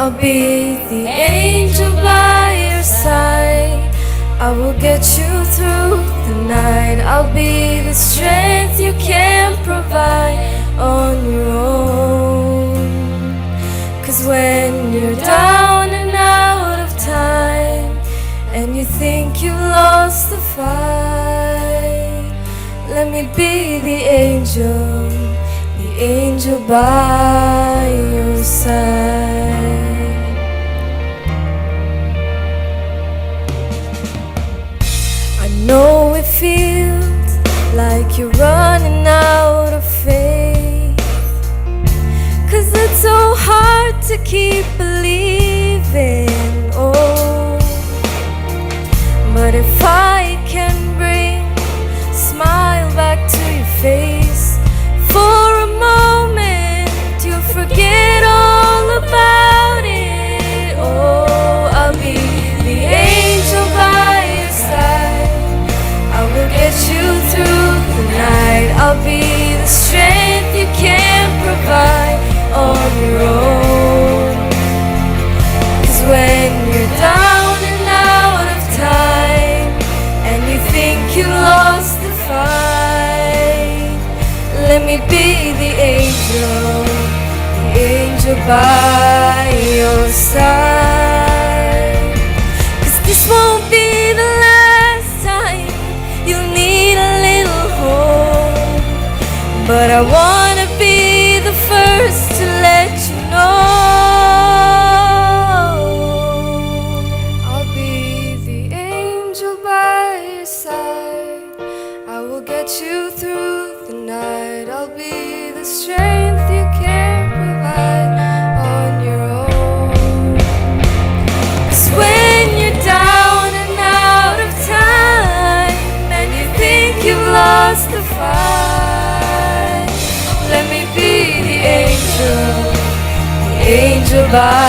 I'll be the angel by your side. I will get you through the night. I'll be the strength you can't provide on your own. 'Cause when you're down and out of time, and you think you lost the fight, let me be the angel by your side. I know it feels like you're running out of faith, 'cause it's so hard to keep believing. Oh, but if I can bring a smile back to your face for a moment, you'll forget all about it. Oh, I'll be the angel by your side. I will get you through the night. I'll be the strength you can't provide on your own. 'Cause when you're down and out of time, and you think you lost the fight, let me be the angel by your side. 'Cause this won't be the last time you'll need a little hope, but I wanna be the first to let you know. I'll be the angel by your side. I will get you through the night. I'll be the strength you can't provide on your own. 'Cause when you're down and out of time, and you think you've lost the fight, let me be the angel by